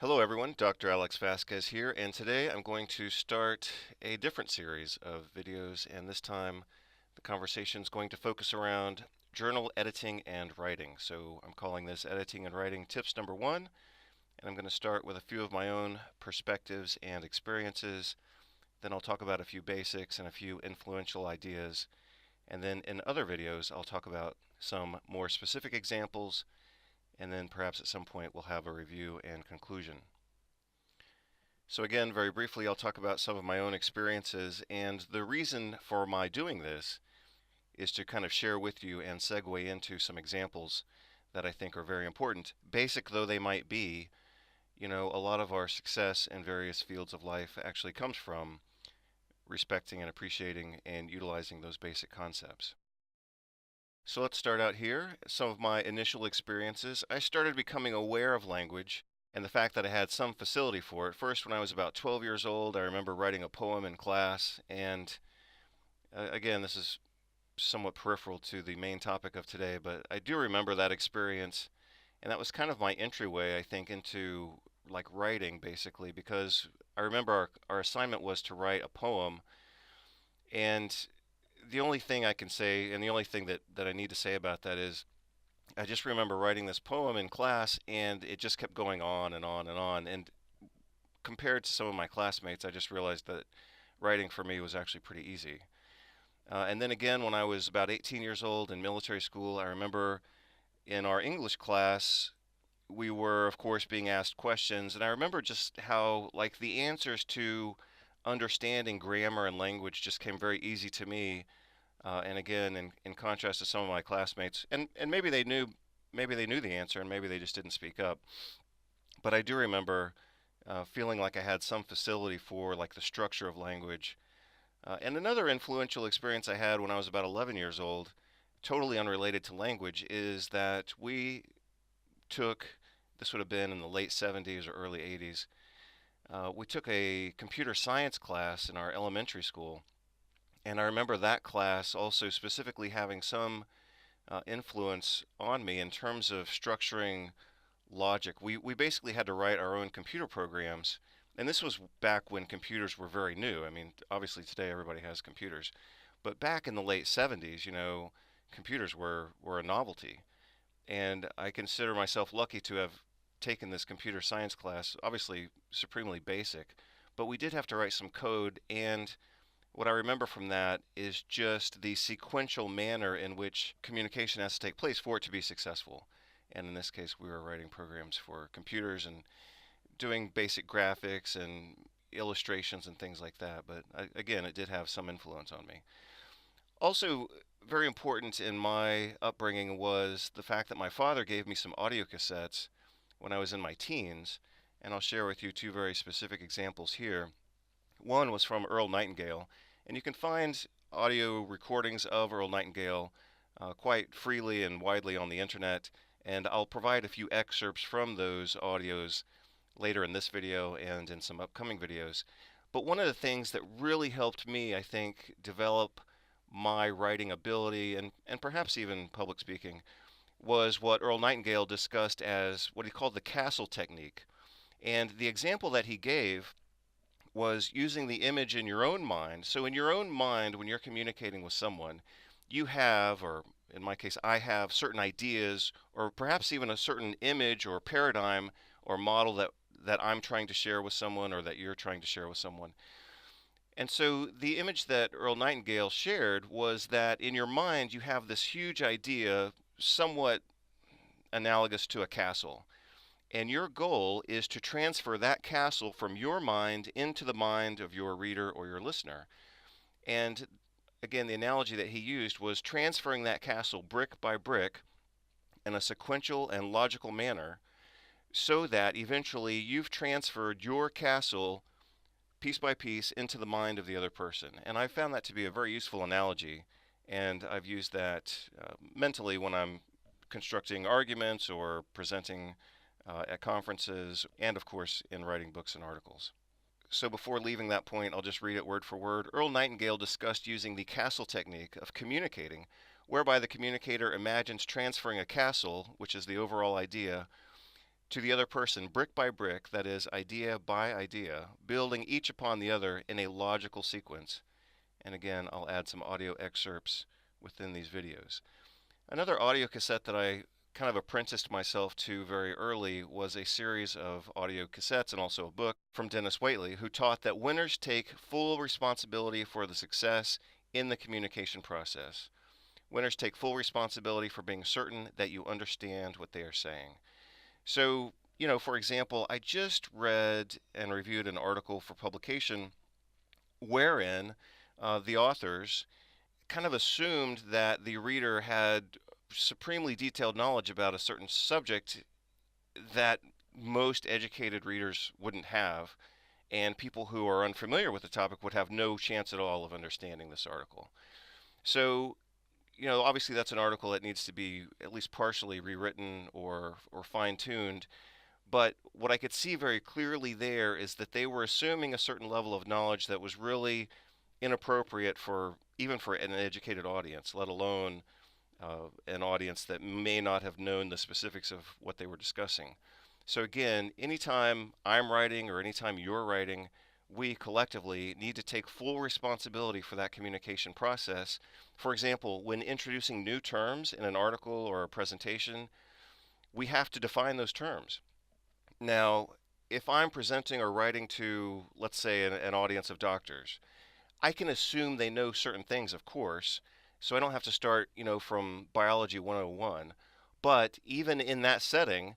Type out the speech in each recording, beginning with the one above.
Hello everyone, Dr. Alex Vasquez here, and today I'm going to start a different series of videos, and this time the conversation is going to focus around journal editing and writing. So I'm calling this Editing and Writing Tips Number 1, and I'm going to start with a few of my own perspectives and experiences. Then I'll talk about a few basics and a few influential ideas, and then in other videos I'll talk about some more specific examples, and then perhaps at some point we'll have a review and conclusion. So again, very briefly, I'll talk about some of my own experiences, and the reason for my doing this is to kind of share with you and segue into some examples that I think are very important. Basic though they might be, a lot of our success in various fields of life actually comes from respecting and appreciating and utilizing those basic concepts. So let's start out here. Some of my initial experiences. I started becoming aware of language and the fact that I had some facility for it. First, when I was about 12 years old, I remember writing a poem in class, and again, this is somewhat peripheral to the main topic of today, but I do remember that experience, and that was kind of my entryway, I think, into like writing basically, because I remember our assignment was to write a poem, and the only thing I can say, and the only thing that I need to say about that is I just remember writing this poem in class, and it just kept going on and on and on. And compared to some of my classmates, I just realized that writing for me was actually pretty easy. And then again, when I was about 18 years old in military school, I remember in our English class, we were, of course, being asked questions. And I remember just how, like, the answers to understanding grammar and language just came very easy to me. And again, in contrast to some of my classmates, and maybe they knew the answer, and maybe they just didn't speak up. But I do remember feeling like I had some facility for like the structure of language. And another influential experience I had when I was about 11 years old, totally unrelated to language, is that we took, this would have been in the late 70s or early 80s, we took a computer science class in our elementary school. And I remember that class also specifically having some influence on me in terms of structuring logic. We basically had to write our own computer programs, and this was back when computers were very new. I mean, obviously today everybody has computers, but back in the late 70s, computers were a novelty. And I consider myself lucky to have taken this computer science class, obviously supremely basic, but we did have to write some code, and what I remember from that is just the sequential manner in which communication has to take place for it to be successful. And in this case, we were writing programs for computers and doing basic graphics and illustrations and things like that. But again, it did have some influence on me. Also, very important in my upbringing was the fact that my father gave me some audio cassettes when I was in my teens. And I'll share with you two very specific examples here. One was from Earl Nightingale, and you can find audio recordings of Earl Nightingale quite freely and widely on the internet, and I'll provide a few excerpts from those audios later in this video and in some upcoming videos. But one of the things that really helped me, I think, develop my writing ability and perhaps even public speaking was what Earl Nightingale discussed as what he called the castle technique. And the example that he gave was using the image in your own mind. So in your own mind, when you're communicating with someone, you have, or in my case, I have certain ideas, or perhaps even a certain image or paradigm or model that I'm trying to share with someone or that you're trying to share with someone. And so the image that Earl Nightingale shared was that in your mind you have this huge idea, somewhat analogous to a castle. And your goal is to transfer that castle from your mind into the mind of your reader or your listener. And again, the analogy that he used was transferring that castle brick by brick in a sequential and logical manner so that eventually you've transferred your castle piece by piece into the mind of the other person. And I found that to be a very useful analogy, and I've used that mentally when I'm constructing arguments or presenting at conferences, and of course in writing books and articles. So before leaving that point, I'll just read it word for word. Earl Nightingale discussed using the castle technique of communicating, whereby the communicator imagines transferring a castle, which is the overall idea, to the other person brick by brick, that is, idea by idea, building each upon the other in a logical sequence. And again, I'll add some audio excerpts within these videos. Another audio cassette that I kind of apprenticed myself to very early was a series of audio cassettes and also a book from Denis Waitley, who taught that winners take full responsibility for the success in the communication process. Winners take full responsibility for being certain that you understand what they are saying. So, for example, I just read and reviewed an article for publication wherein the authors kind of assumed that the reader had supremely detailed knowledge about a certain subject that most educated readers wouldn't have, and people who are unfamiliar with the topic would have no chance at all of understanding this article. So, obviously that's an article that needs to be at least partially rewritten or fine-tuned. But what I could see very clearly there is that they were assuming a certain level of knowledge that was really inappropriate for even for an educated audience, let alone an audience that may not have known the specifics of what they were discussing. So again, anytime I'm writing or anytime you're writing, we collectively need to take full responsibility for that communication process. For example, when introducing new terms in an article or a presentation, we have to define those terms. Now, if I'm presenting or writing to, let's say, an audience of doctors, I can assume they know certain things, of course, so I don't have to start, from biology 101. But even in that setting,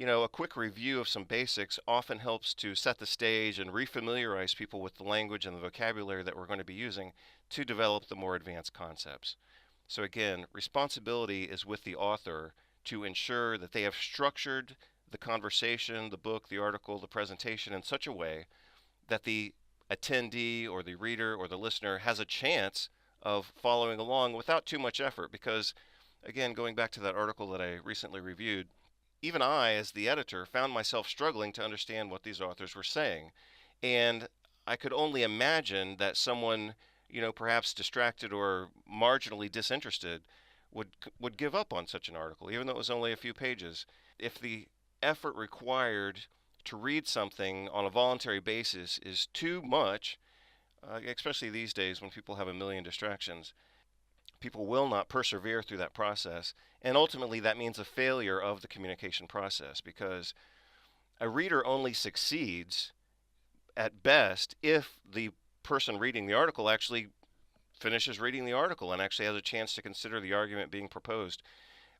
a quick review of some basics often helps to set the stage and refamiliarize people with the language and the vocabulary that we're going to be using to develop the more advanced concepts. So again, responsibility is with the author to ensure that they have structured the conversation, the book, the article, the presentation in such a way that the attendee or the reader or the listener has a chance of following along without too much effort. Because, again, going back to that article that I recently reviewed, even I, as the editor, found myself struggling to understand what these authors were saying. And I could only imagine that someone, perhaps distracted or marginally disinterested, would give up on such an article, even though it was only a few pages. If the effort required to read something on a voluntary basis is too much, especially these days when people have a million distractions, people will not persevere through that process. And ultimately, that means a failure of the communication process, because a reader only succeeds at best if the person reading the article actually finishes reading the article and actually has a chance to consider the argument being proposed.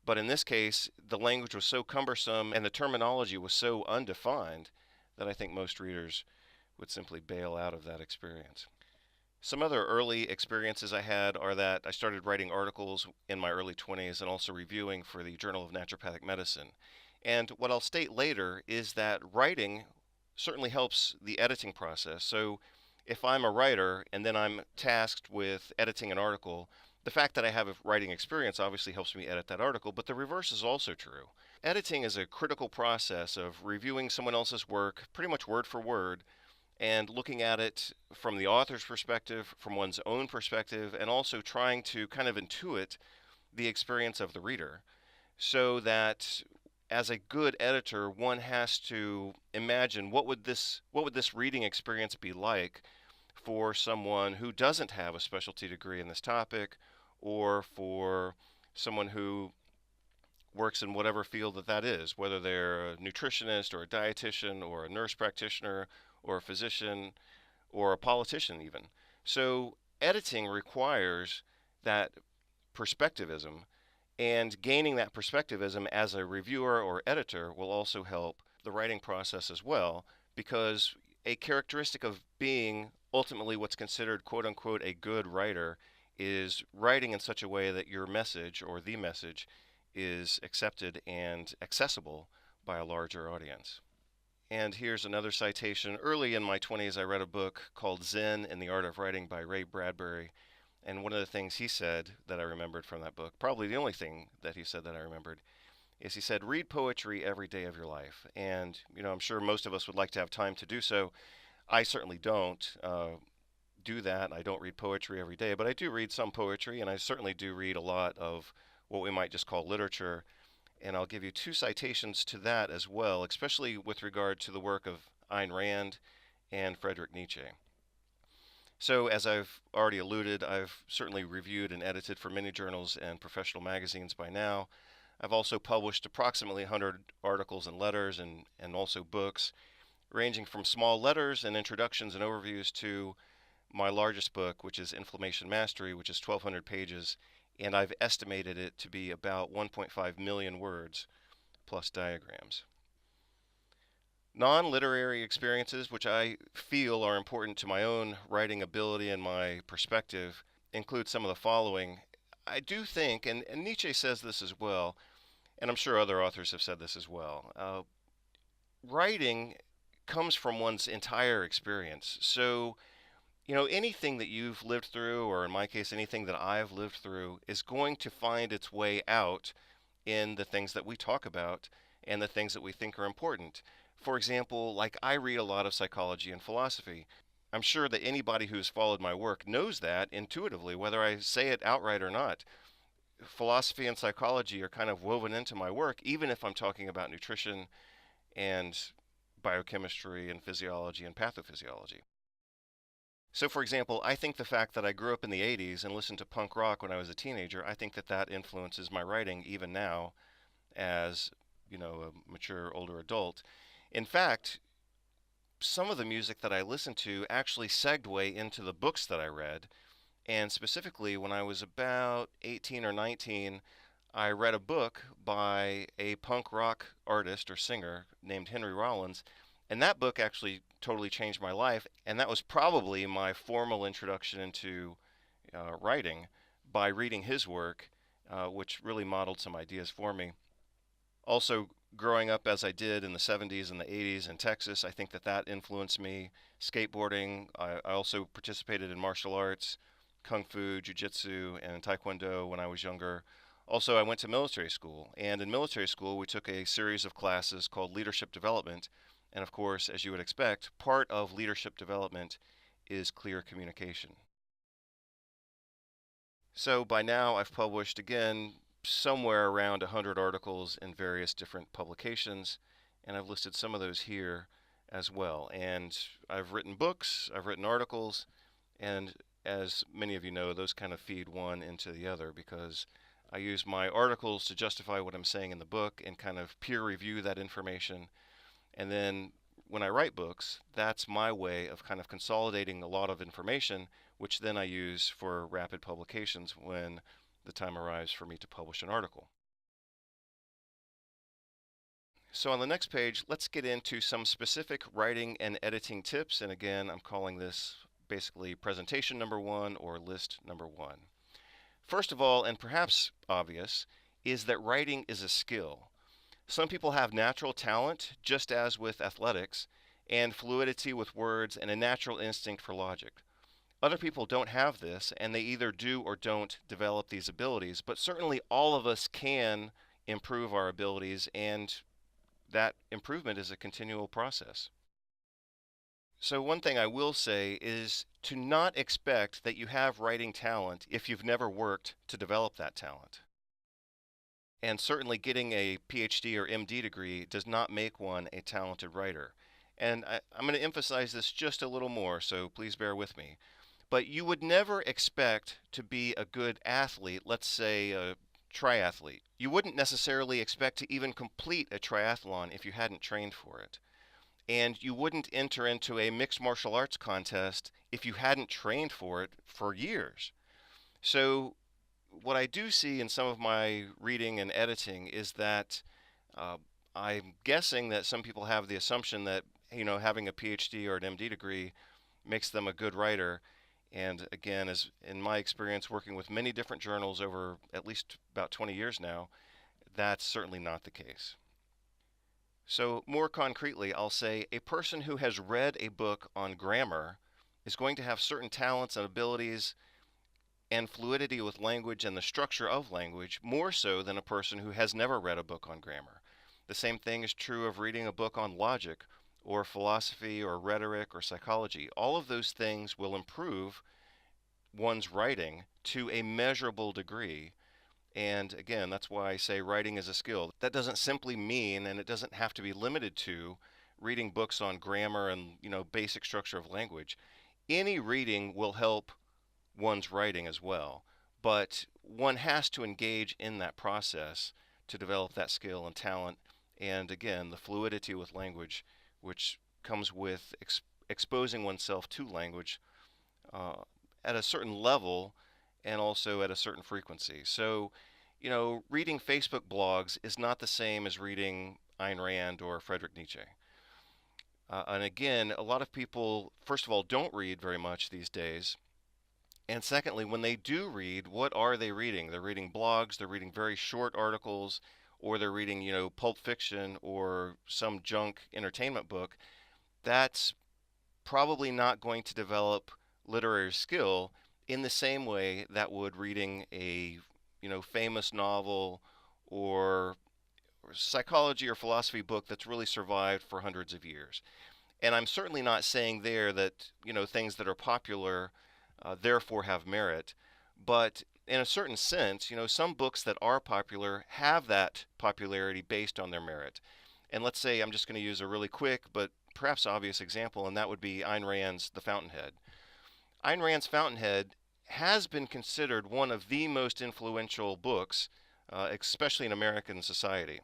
But in this case, the language was so cumbersome and the terminology was so undefined that I think most readers would simply bail out of that experience. Some other early experiences I had are that I started writing articles in my early 20s and also reviewing for the Journal of Naturopathic Medicine. And what I'll state later is that writing certainly helps the editing process. So if I'm a writer and then I'm tasked with editing an article, the fact that I have a writing experience obviously helps me edit that article, but the reverse is also true. Editing is a critical process of reviewing someone else's work pretty much word for word and looking at it from the author's perspective, from one's own perspective, and also trying to kind of intuit the experience of the reader, so that as a good editor, one has to imagine what would this reading experience be like for someone who doesn't have a specialty degree in this topic, or for someone who works in whatever field that is, whether they're a nutritionist or a dietitian or a nurse practitioner or a physician or a politician even. So editing requires that perspectivism, and gaining that perspectivism as a reviewer or editor will also help the writing process as well, because a characteristic of being ultimately what's considered quote unquote a good writer is writing in such a way that your message or the message is accepted and accessible by a larger audience. And here's another citation. Early in my 20s, I read a book called Zen and the Art of Writing by Ray Bradbury. And one of the things he said that I remembered from that book, probably the only thing that he said that I remembered, is he said, read poetry every day of your life. And, I'm sure most of us would like to have time to do so. I certainly don't do that. I don't read poetry every day, but I do read some poetry, and I certainly do read a lot of what we might just call literature. And I'll give you two citations to that as well, especially with regard to the work of Ayn Rand and Friedrich Nietzsche. So, as I've already alluded, I've certainly reviewed and edited for many journals and professional magazines by now. I've also published approximately 100 articles and letters and also books, ranging from small letters and introductions and overviews to my largest book, which is Inflammation Mastery, which is 1,200 pages, and I've estimated it to be about 1.5 million words plus diagrams. Non-literary experiences, which I feel are important to my own writing ability and my perspective, include some of the following. I do think, and Nietzsche says this as well, and I'm sure other authors have said this as well, writing comes from one's entire experience. So, anything that you've lived through, or in my case, anything that I've lived through, is going to find its way out in the things that we talk about and the things that we think are important. For example, like I read a lot of psychology and philosophy. I'm sure that anybody who's followed my work knows that intuitively, whether I say it outright or not. Philosophy and psychology are kind of woven into my work, even if I'm talking about nutrition and biochemistry and physiology and pathophysiology. So, for example, I think the fact that I grew up in the 80s and listened to punk rock when I was a teenager, I think that that influences my writing even now as, a mature, older adult. In fact, some of the music that I listened to actually segued into the books that I read. And specifically, when I was about 18 or 19, I read a book by a punk rock artist or singer named Henry Rollins, and that book actually totally changed my life, and that was probably my formal introduction into writing by reading his work, which really modeled some ideas for me. Also, growing up as I did in the 70s and the 80s in Texas, I think that that influenced me. Skateboarding, I also participated in martial arts, kung fu, jiu-jitsu, and taekwondo when I was younger. Also, I went to military school, and in military school, we took a series of classes called leadership development. And of course, as you would expect, part of leadership development is clear communication. So by now, I've published again somewhere around 100 articles in various different publications, and I've listed some of those here as well. And I've written books, I've written articles, and as many of you know, those kind of feed one into the other because I use my articles to justify what I'm saying in the book and kind of peer review that information. And then when I write books, that's my way of kind of consolidating a lot of information, which then I use for rapid publications when the time arrives for me to publish an article. So on the next page, let's get into some specific writing and editing tips. And again, I'm calling this basically presentation number one or list number one. First of all, and perhaps obvious, is that writing is a skill. Some people have natural talent, just as with athletics, and fluidity with words and a natural instinct for logic. Other people don't have this, and they either do or don't develop these abilities, but certainly all of us can improve our abilities, and that improvement is a continual process. So one thing I will say is to not expect that you have writing talent if you've never worked to develop that talent. And certainly getting a PhD or MD degree does not make one a talented writer. And I'm going to emphasize this just a little more, so please bear with me. But you would never expect to be a good athlete, let's say a triathlete. You wouldn't necessarily expect to even complete a triathlon if you hadn't trained for it. And you wouldn't enter into a mixed martial arts contest if you hadn't trained for it for years. So what I do see in some of my reading and editing is that I'm guessing that some people have the assumption that having a PhD or an MD degree makes them a good writer. And again, as in my experience working with many different journals over at least about 20 years now, that's certainly not the case. So more concretely, I'll say a person who has read a book on grammar is going to have certain talents and abilities and fluidity with language and the structure of language more so than a person who has never read a book on grammar. The same thing is true of reading a book on logic or philosophy or rhetoric or psychology. All of those things will improve one's writing to a measurable degree, And again, that's why I say writing is a skill. That doesn't simply mean, and it doesn't have to be limited to, reading books on grammar and, basic structure of language. Any reading will help one's writing as well, but one has to engage in that process to develop that skill and talent. And again, the fluidity with language, which comes with exposing oneself to language uh, at a certain level and also at a certain frequency. So, reading Facebook blogs is not the same as reading Ayn Rand or Friedrich Nietzsche. And again, a lot of people, first of all, don't read very much these days. And secondly, when they do read, what are they reading? They're reading blogs, they're reading very short articles, or they're reading, Pulp Fiction or some junk entertainment book. That's probably not going to develop literary skill in the same way that would reading a, famous novel or psychology or philosophy book that's really survived for hundreds of years. And I'm certainly not saying there that, things that are popular therefore have merit. But in a certain sense, some books that are popular have that popularity based on their merit. And let's say I'm just going to use a really quick but perhaps obvious example, and that would be Ayn Rand's The Fountainhead. Ayn Rand's Fountainhead has been considered one of the most influential books, especially in American society.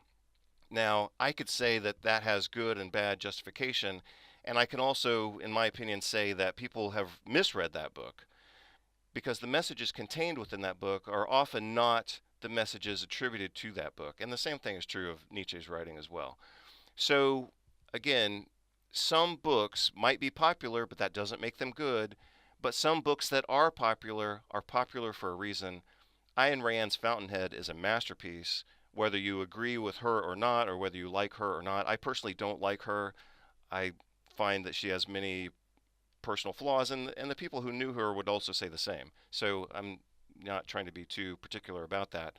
Now, I could say that that has good and bad justification, and I can also, in my opinion, say that people have misread that book because the messages contained within that book are often not the messages attributed to that book. And the same thing is true of Nietzsche's writing as well. So, again, some books might be popular, but that doesn't make them good. But some books that are popular for a reason. Ayn Rand's Fountainhead is a masterpiece, whether you agree with her or not, or whether you like her or not. I personally don't like her. I find that she has many personal flaws, and the people who knew her would also say the same. So I'm not trying to be too particular about that.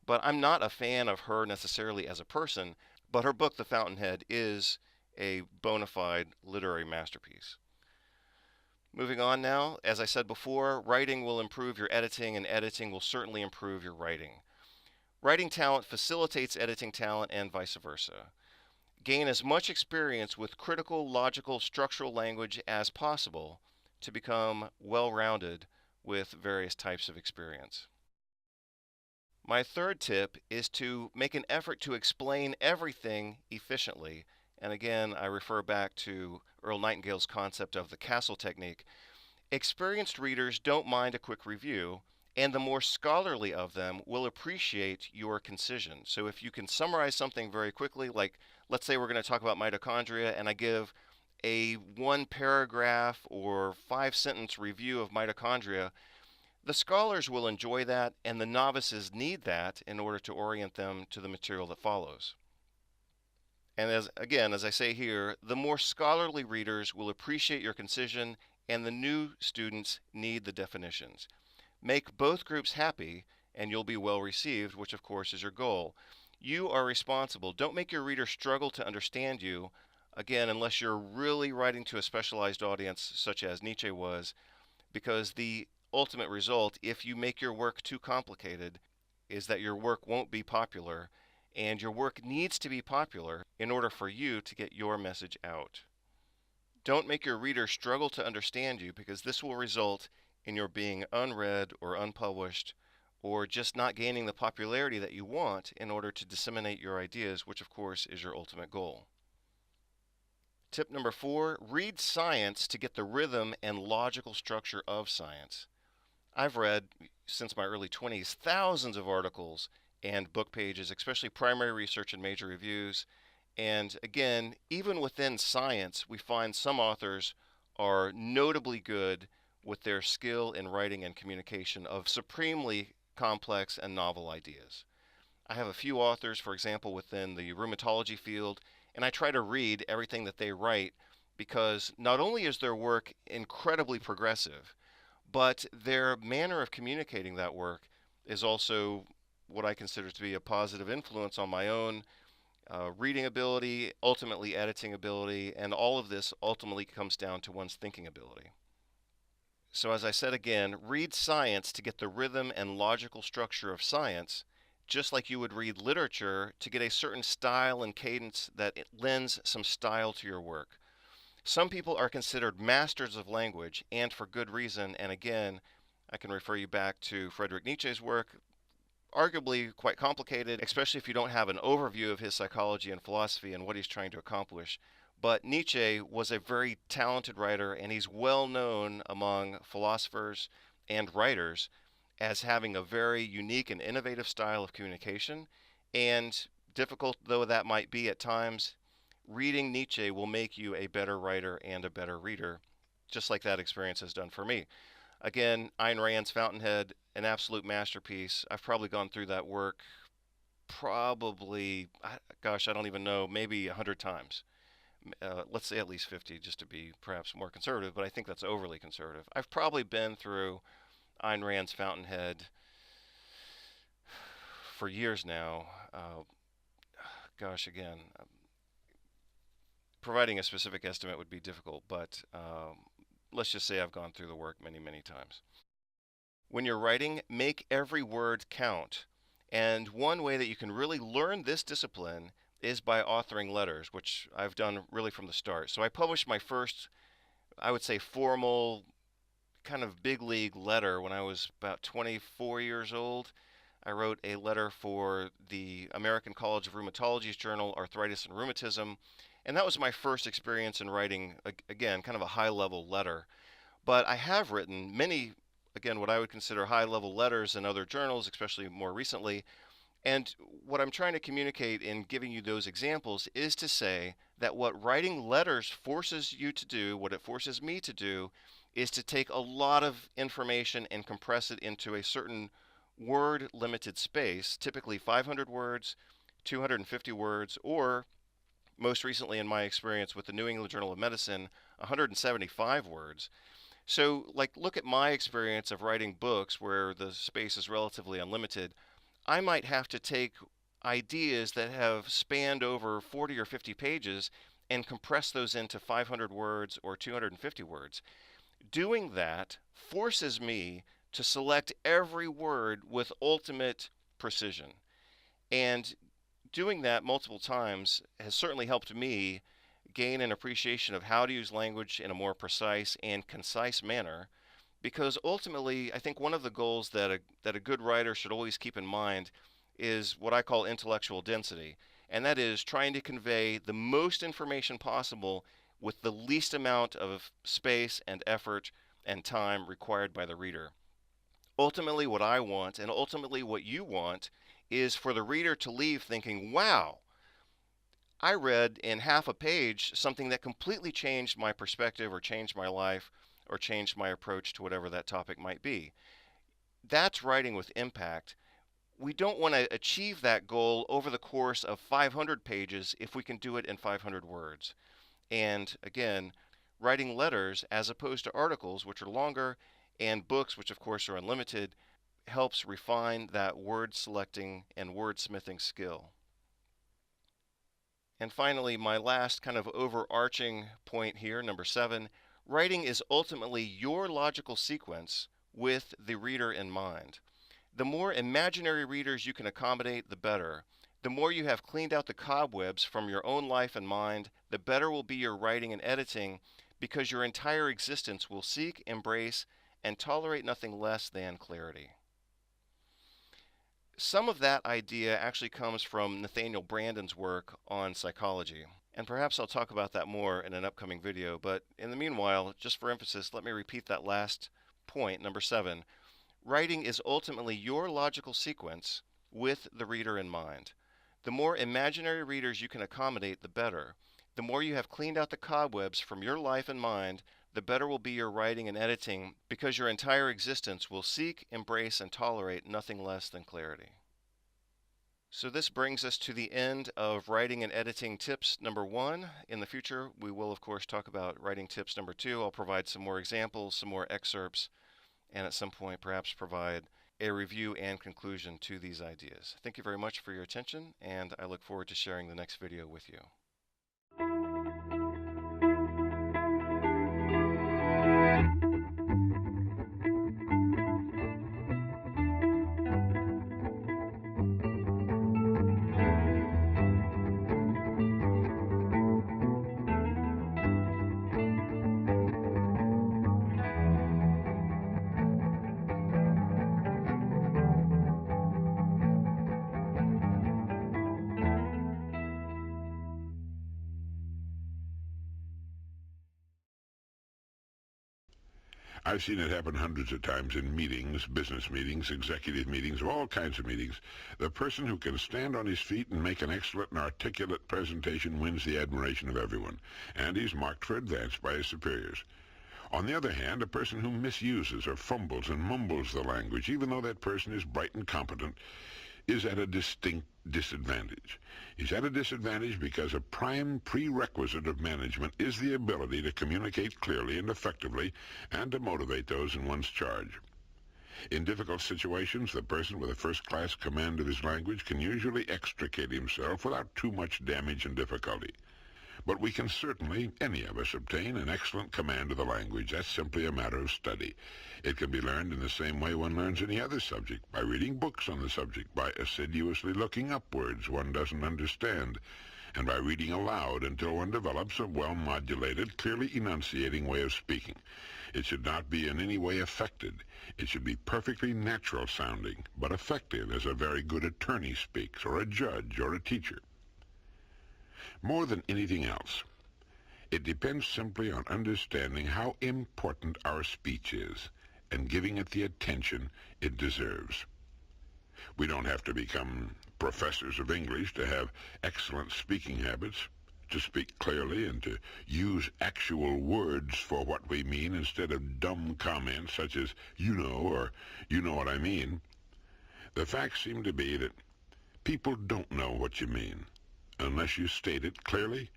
But I'm not a fan of her necessarily as a person, but her book, The Fountainhead, is a bona fide literary masterpiece. Moving on now, as I said before, writing will improve your editing, and editing will certainly improve your writing. Writing talent facilitates editing talent, and vice versa. Gain as much experience with critical, logical, structural language as possible to become well rounded with various types of experience. My third tip is to make an effort to explain everything efficiently. And again, I refer back to Earl Nightingale's concept of the castle technique. Experienced readers don't mind a quick review, and the more scholarly of them will appreciate your concision. So if you can summarize something very quickly, like let's say we're going to talk about mitochondria, and I give a one paragraph or 5 sentence review of mitochondria, the scholars will enjoy that, and the novices need that in order to orient them to the material that follows. And as I say here, the more scholarly readers will appreciate your concision, and the new students need the definitions. Make both groups happy, and you'll be well received, which of course is your goal. You are responsible. Don't make your reader struggle to understand you, again, unless you're really writing to a specialized audience, such as Nietzsche was, because the ultimate result, if you make your work too complicated, is that your work won't be popular, and your work needs to be popular in order for you to get your message out. Don't make your reader struggle to understand you, because this will result in your being unread or unpublished, or just not gaining the popularity that you want in order to disseminate your ideas, which of course is your ultimate goal. Tip number 4, read science to get the rhythm and logical structure of science. I've read, since my early 20s, thousands of articles and book pages, especially primary research and major reviews. And again, even within science, we find some authors are notably good with their skill in writing and communication of supremely complex and novel ideas. I have a few authors, for example, within the rheumatology field, and I try to read everything that they write because not only is their work incredibly progressive, but their manner of communicating that work is also what I consider to be a positive influence on my own reading ability, ultimately editing ability, and all of this ultimately comes down to one's thinking ability. So as I said again, read science to get the rhythm and logical structure of science, just like you would read literature to get a certain style and cadence that it lends some style to your work. Some people are considered masters of language, and for good reason. And again, I can refer you back to Friedrich Nietzsche's work, arguably quite complicated, especially if you don't have an overview of his psychology and philosophy and what he's trying to accomplish. But Nietzsche was a very talented writer, and he's well known among philosophers and writers as having a very unique and innovative style of communication. And difficult though that might be at times, reading Nietzsche will make you a better writer and a better reader, just like that experience has done for me. Again, Ayn Rand's Fountainhead, an absolute masterpiece. I've probably gone through that work probably, gosh, I don't even know, maybe 100 times. Let's say at least 50, just to be perhaps more conservative, but I think that's overly conservative. I've probably been through Ayn Rand's Fountainhead for years now. Gosh, again, providing a specific estimate would be difficult, but let's just say I've gone through the work many, many times. When you're writing, make every word count. And one way that you can really learn this discipline is by authoring letters, which I've done really from the start. So I published my first, I would say, formal kind of big league letter when I was about 24 years old. I wrote a letter for the American College of Rheumatology's journal, Arthritis and Rheumatism, and that was my first experience in writing, again, kind of a high-level letter. But I have written many, again, what I would consider high-level letters in other journals, especially more recently. And what I'm trying to communicate in giving you those examples is to say that what writing letters forces you to do, what it forces me to do, is to take a lot of information and compress it into a certain word limited space, typically 500 words, 250 words, or most recently in my experience with the New England Journal of Medicine, 175 words. So, like, look at my experience of writing books where the space is relatively unlimited. I might have to take ideas that have spanned over 40 or 50 pages and compress those into 500 words or 250 words. Doing that forces me to select every word with ultimate precision. And doing that multiple times has certainly helped me gain an appreciation of how to use language in a more precise and concise manner, because ultimately I think one of the goals that a good writer should always keep in mind is what I call intellectual density, and that is trying to convey the most information possible with the least amount of space and effort and time required by the reader. Ultimately, what I want, and ultimately what you want, is for the reader to leave thinking, wow, I read in half a page something that completely changed my perspective or changed my life or changed my approach to whatever that topic might be. That's writing with impact. We don't want to achieve that goal over the course of 500 pages if we can do it in 500 words. And again, writing letters as opposed to articles, which are longer, and books, which of course are unlimited, helps refine that word selecting and wordsmithing skill. And finally, my last kind of overarching point here, number 7, writing is ultimately your logical sequence with the reader in mind. The more imaginary readers you can accommodate, the better. The more you have cleaned out the cobwebs from your own life and mind, the better will be your writing and editing, because your entire existence will seek, embrace, and tolerate nothing less than clarity. Some of that idea actually comes from Nathaniel Branden's work on psychology, and perhaps I'll talk about that more in an upcoming video, but in the meanwhile, just for emphasis, let me repeat that last point, number 7. Writing is ultimately your logical sequence with the reader in mind. The more imaginary readers you can accommodate, the better. The more you have cleaned out the cobwebs from your life and mind, the better will be your writing and editing, because your entire existence will seek, embrace, and tolerate nothing less than clarity. So this brings us to the end of writing and editing tips number 1. In the future, we will of course talk about writing tips number 2. I'll provide some more examples, some more excerpts, and at some point perhaps provide a review and conclusion to these ideas. Thank you very much for your attention, and I look forward to sharing the next video with you. I've seen it happen hundreds of times in meetings, business meetings, executive meetings, all kinds of meetings. The person who can stand on his feet and make an excellent and articulate presentation wins the admiration of everyone, and he's marked for advance by his superiors. On the other hand, a person who misuses or fumbles and mumbles the language, even though that person is bright and competent, is at a distinct disadvantage. He's at a disadvantage because a prime prerequisite of management is the ability to communicate clearly and effectively and to motivate those in one's charge. In difficult situations, the person with a first-class command of his language can usually extricate himself without too much damage and difficulty. But we can certainly, any of us, obtain an excellent command of the language. That's simply a matter of study. It can be learned in the same way one learns any other subject, by reading books on the subject, by assiduously looking up words one doesn't understand, and by reading aloud until one develops a well-modulated, clearly enunciating way of speaking. It should not be in any way affected. It should be perfectly natural sounding, but effective as a very good attorney speaks, or a judge, or a teacher. More than anything else, it depends simply on understanding how important our speech is and giving it the attention it deserves. We don't have to become professors of English to have excellent speaking habits, to speak clearly and to use actual words for what we mean instead of dumb comments such as, you know, or you know what I mean. The facts seem to be that people don't know what you mean unless you state it clearly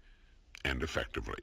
and effectively.